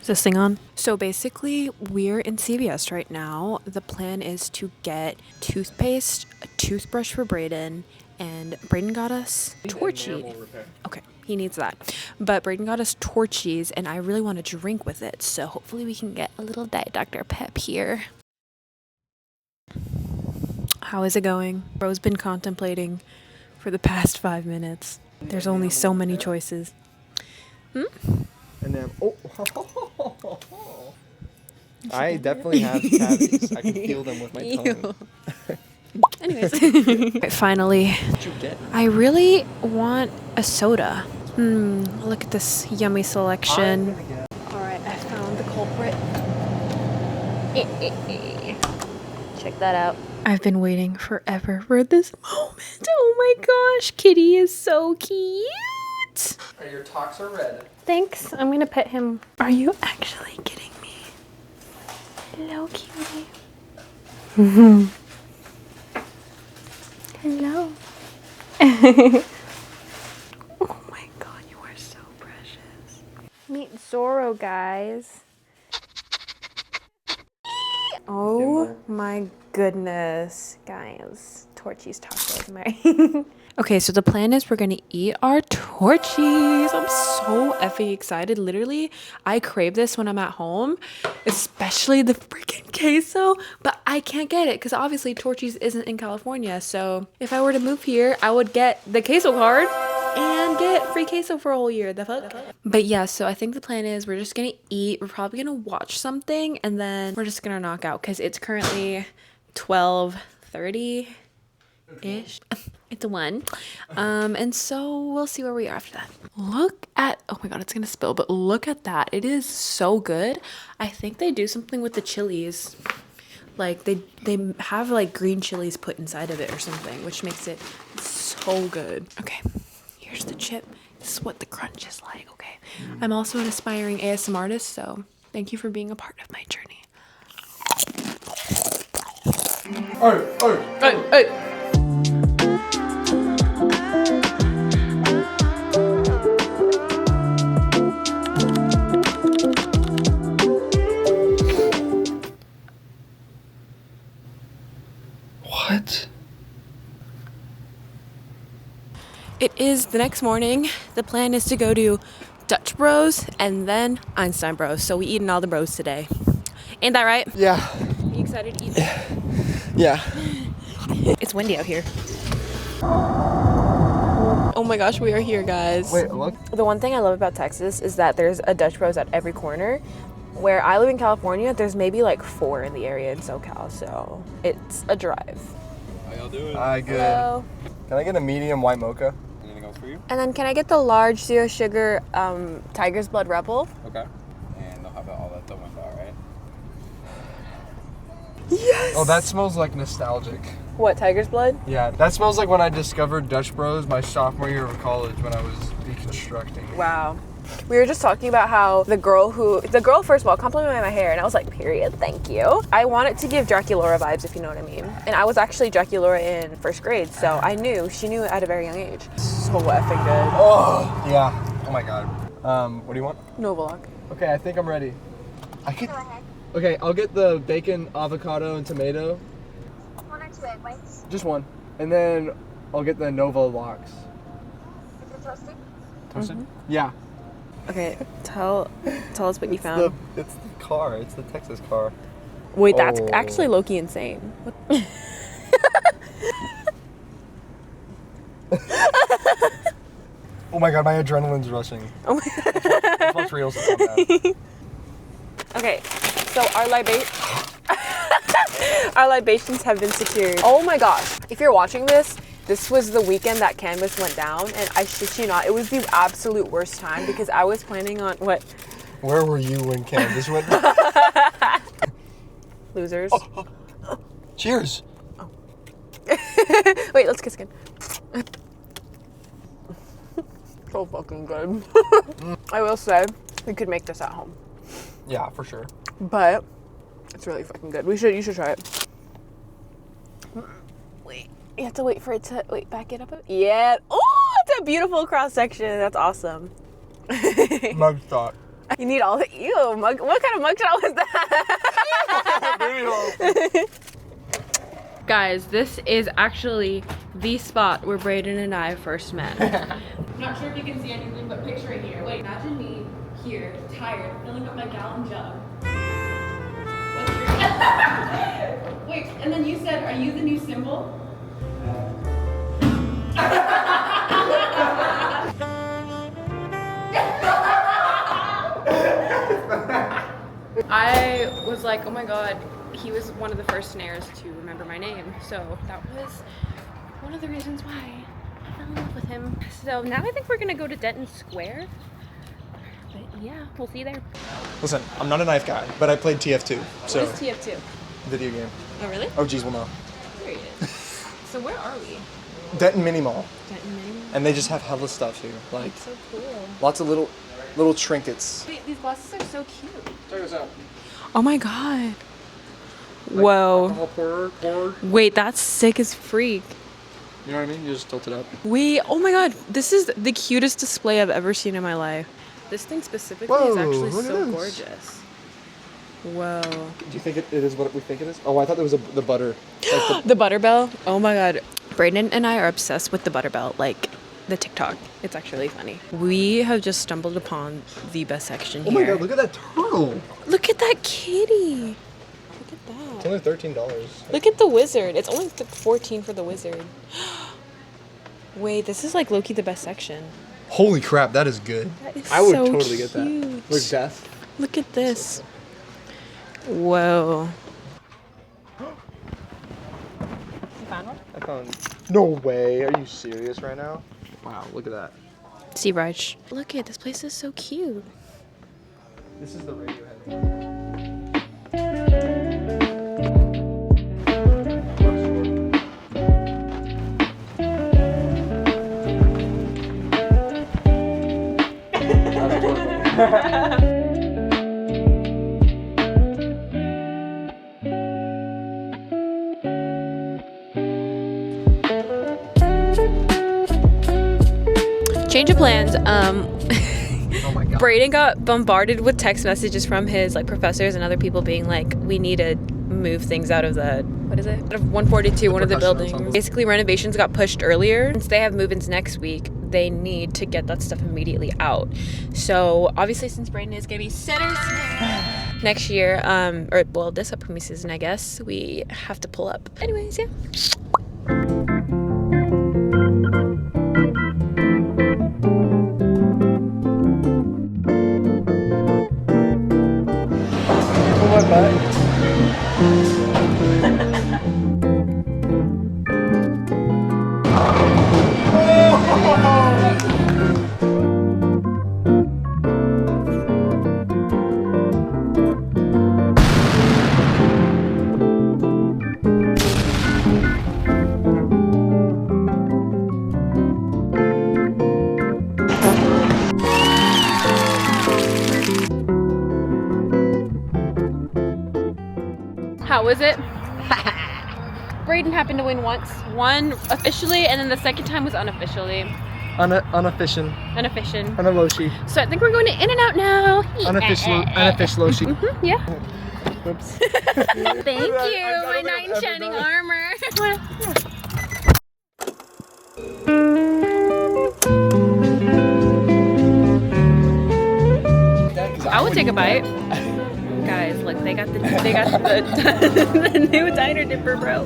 this thing on? So basically, we're in CVS right now. The plan is to get toothpaste, a toothbrush for Brayden, and Brayden got us Torchies. Okay, he needs that. But Brayden got us Torchies, and I really want to drink with it. So hopefully we can get a little Diet Dr. Pep here. How is it going? Bro's been contemplating for the past 5 minutes. There's only so many choices. And then, I definitely have cavities. I can feel them with my tongue. Anyways. Finally, I really want a soda. Look at this yummy selection. Alright, I found the culprit. Check that out. I've been waiting forever for this moment. Oh my gosh, Kitty is so cute. Your talks are red. Thanks, I'm gonna pet him. Are you actually kidding me? Hello, cutie. Hello. Oh my god, you are so precious. Meet Zorro, guys. Oh my goodness, guys. Torchies tacos, Mary. Okay, so the plan is we're gonna eat our Torchies. I'm so effing excited. Literally, I crave this when I'm at home, especially the freaking queso, but I can't get it because obviously Torchies isn't in California. So if I were to move here, I would get the queso card and get free queso for a whole year. The fuck? But yeah, so I think the plan is we're just gonna eat. We're probably gonna watch something and then we're just gonna knock out because it's currently 12:30-ish. It's a 1. And so we'll see where we are after that. Look at, oh my god, it's gonna spill, but look at that. It is so good. I think they do something with the chilies. Like they have like green chilies put inside of it or something, which makes it so good. Okay, here's the chip. This is what the crunch is like, okay? I'm also an aspiring ASMR artist, so thank you for being a part of my journey. Hey. What? It is the next morning. The plan is to go to Dutch Bros and then Einstein Bros. So we eating all the bros today. Ain't that right? Yeah. Are you excited to eat? Yeah. It's windy out here. Oh my gosh, we are here, guys. Wait, look. The one thing I love about Texas is that there's a Dutch Bros at every corner. Where I live in California, there's maybe like 4 in the area in SoCal, so it's a drive. How y'all doing? Hi, good. Hello. Can I get a medium white mocha? Anything else for you? And then can I get the large 0 sugar Tiger's Blood Rebel? Okay. And they'll have all that the window, right? Yes! Oh, that smells like nostalgic. What, Tiger's Blood? Yeah, that smells like when I discovered Dutch Bros my sophomore year of college when I was deconstructing. Wow. We were just talking about how the girl first of all complimented my hair and I was like, period, thank you. I want it to give Draculaura vibes, if you know what I mean. And I was actually Draculaura in 1st grade, so she knew at a very young age. So effing good. Oh, yeah. Oh my god. What do you want? Novolog. Okay, I think I'm ready. Okay, I'll get the bacon, avocado, and tomato. 1 or 2 egg whites. Just 1. And then I'll get the Nova Lox. Is it toasted? Toasted? Yeah. Okay, tell us what you found. It's the car. It's the Texas car. Wait, that's actually low-key insane. What? Oh my god, my adrenaline's rushing. Oh my god. Plus reels to come down. Okay, so our libations have been secured. Oh my gosh, if you're watching this was the weekend that Canvas went down, and I shit you not, it was the absolute worst time because I was planning on what? Where were you when Canvas went down? Losers. Cheers. Oh. Wait, let's kiss again. So fucking good. I will say, we could make this at home. Yeah, for sure. But it's really fucking good. You should try it. Wait, you have to wait for it to back it up. Yeah. Oh, it's a beautiful cross section. That's awesome. Mug thought. You need all the, ew, mug, what kind of mugshot was that? Guys, this is actually the spot where Brayden and I first met. I'm not sure if you can see anything, but picture it here. Wait, imagine me here, tired, filling up my gallon jug. What's your... Wait, and then you said, are you the new symbol? I was like, oh my god, he was one of the first snares to remember my name. So that was one of the reasons why I fell in love with him. So now I think we're gonna go to Denton Square. But yeah, we'll see you there. Listen, I'm not a knife guy, but I played TF2. So What is TF2? video game. Oh really? OGs will know. There he is. So where are we? Denton Mini Mall. Denton Mini Mall? And they just have hella stuff here. Like That's so cool. lots of little trinkets. Wait, these glasses are so cute. Check this out. Oh my god. Like Whoa. alcohol pourer. Wait, that's sick as freak. You know what I mean? You just tilt it up. Wait, oh my god, this is the cutest display I've ever seen in my life. This thing specifically is Whoa, actually look at so this. gorgeous. Whoa. Do you think it is what we think it is? Oh, I thought there was the butter. Like The Butterbell? Oh my god. Brayden and I are obsessed with the Butterbell, like the TikTok. It's actually funny. We have just stumbled upon the best section oh here. my god, look at that turtle. Look at that kitty. Look at It's that. only $13. Look at the wizard. It's only $14 for the wizard. Wait, this is like low-key the best section. Holy crap, that is good. That is I would so totally get that. cute. Look, death. Look at this. Whoa. You found one? I found. No way. Are you serious right now? Wow, look at that. See, Raj. Look at this place is so cute. This is the Radiohead. Change of plans. Oh my god. Brayden got bombarded with text messages from his like professors and other people being like, we need to move things out of the, what is it? Out of 142, one of the percussion buildings. ensemble. Basically renovations got pushed earlier. Since they have move-ins next week, they need to get that stuff immediately out. So obviously since Brayden is gonna be center snare next year, or well this upcoming season I guess, we have to pull up. Anyways, yeah. Oh my god. How was it? Brayden happened to win once. One officially, and then the second time was unofficially. Unofficial. Unofficial. Unaloshi. So I think we're going to In-N-Out now. Unofficial. Mm-hmm, yeah. Oops. Thank you, my knight in shining armor. I would take a bite. Guys, look, they got the the new diner dipper, bro.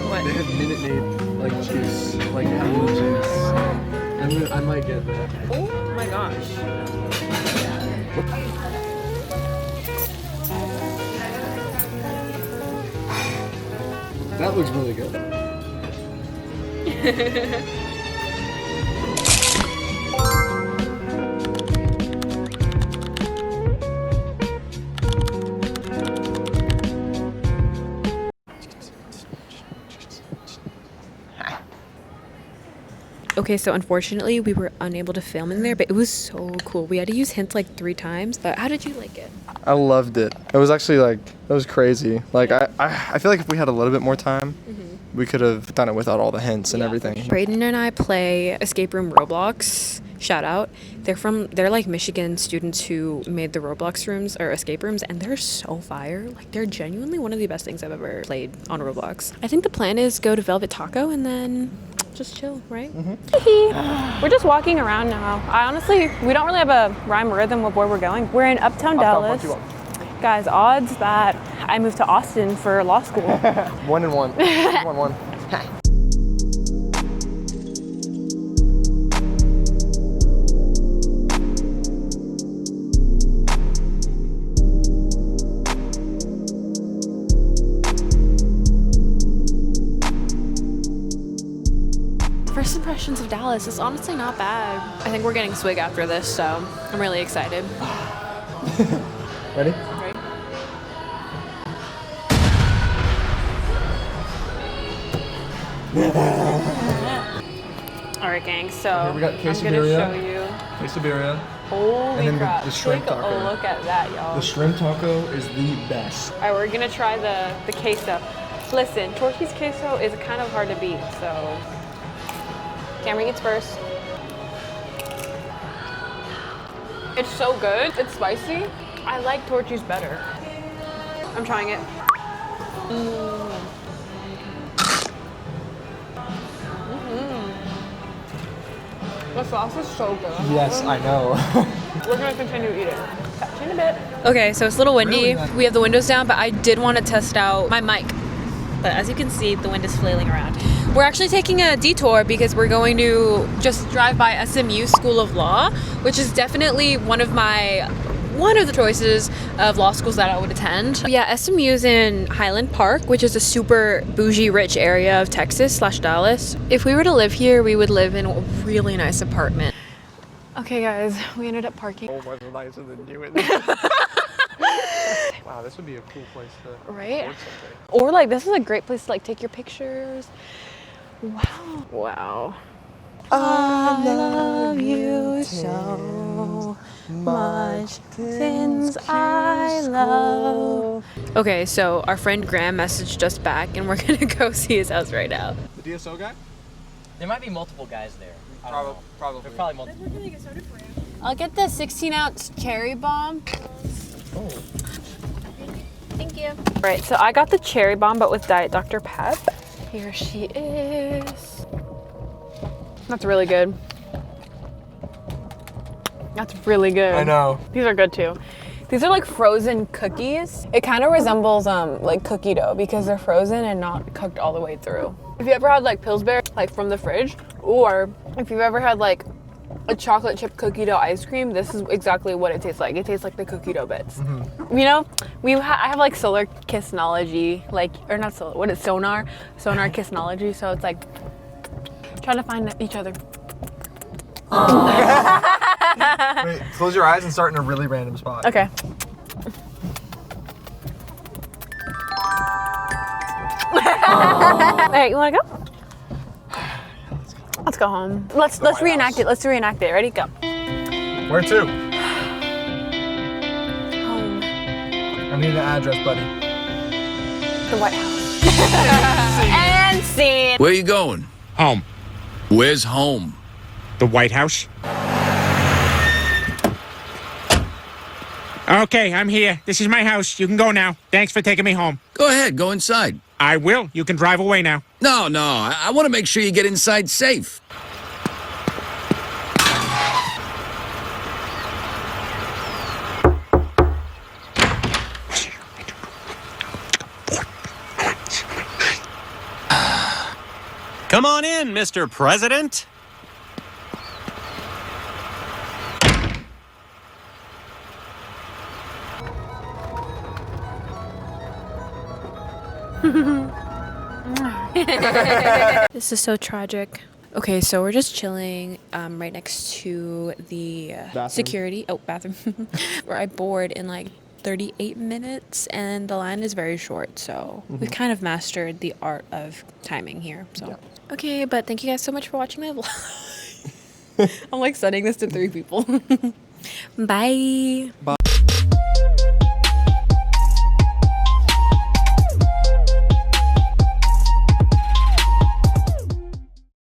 What? They have Minute Maid like juice, like apple juice. I might get that. Oh my gosh. That looks really good. Okay, so unfortunately we were unable to film in there, but it was so cool. We had to use hints like 3 times. But how did you like it? I loved it. It was actually like, it was crazy. Like I feel like if we had a little bit more time, we could have done it without all the hints and everything. Brayden and I play Escape Room Roblox. shout out. They're like Michigan students who made the Roblox rooms or escape rooms, and they're so fire. Like, they're genuinely one of the best things I've ever played on Roblox. I think the plan is go to Velvet Taco and then just chill, right? We're just walking around now. We don't really have a rhyme or rhythm of where we're going. We're in Uptown Dallas. Guys, odds that I moved to Austin for law school. 1 and 1. 1-1. First impressions of Dallas is honestly not bad. I think we're getting swig after this, so I'm really excited. Ready? Ready? All right, gang. So Here we got I'm gonna quesadilla. show you. Quesadilla. Holy And then crap! the shrimp Take taco. a look at that, y'all. The shrimp taco is the best. All right, we're gonna try the queso. Listen, Torchy's queso is kind of hard to beat, so Cameron eats first. It's so good. It's spicy. I like Torchy's better. I'm trying it. The sauce is so good. Yes, I know. We're gonna continue eating. In a bit. Okay, so it's a little windy. We have the windows down, but I did want to test out my mic. But as you can see, the wind is flailing around. We're actually taking a detour because we're going to just drive by SMU School of Law, which is definitely one of the choices of law schools that I would attend. But yeah, SMU's in Highland Park, which is a super bougie rich area of Texas/Dallas. If we were to live here, we would live in a really nice apartment. Okay guys, we ended up parking. Oh, much nicer than you. Wow, this would be a cool place to Right? Or like, this is a great place to like take your pictures. Wow. Wow. I love you so much since I love. Okay, so our friend Graham messaged us back and we're gonna go see his house right now. The DSO guy? There might be multiple guys there. I don't know. Probably. There's probably multiple. I'll get the 16-ounce cherry bomb. Oh. Thank you. All right, so I got the cherry bomb, but with Diet Dr. Pep. Here she is. That's really good. That's really good. I know. These are good too. These are like frozen cookies. It kind of resembles like cookie dough because they're frozen and not cooked all the way through. If you ever had like Pillsbury, like from the fridge, or if you've ever had like a chocolate chip cookie dough ice cream, this is exactly what it tastes like. It tastes like the cookie dough bits. Mm-hmm. You know, I have like solar kissnology, like, or not solar, what is sonar kissnology. So it's like trying to find each other. Wait, close your eyes and start in a really random spot. Okay. All right, you wanna go? Let's go home. Let's reenact it. Let's reenact it. Ready? Go. Where to? Home. I need an address, buddy. The White House. And scene. Where you going? Home. Where's home? The White House. Okay, I'm here. This is my house. You can go now. Thanks for taking me home. Go ahead, go inside. I will. You can drive away now. No, I want to make sure you get inside safe. Come on in, Mr. President. This is so tragic. Okay, so we're just chilling right next to the bathroom where I board in like 38 minutes and the line is very short, so we've kind of mastered the art of timing here. So okay, but thank you guys so much for watching my vlog. I'm like sending this to 3 people. Bye.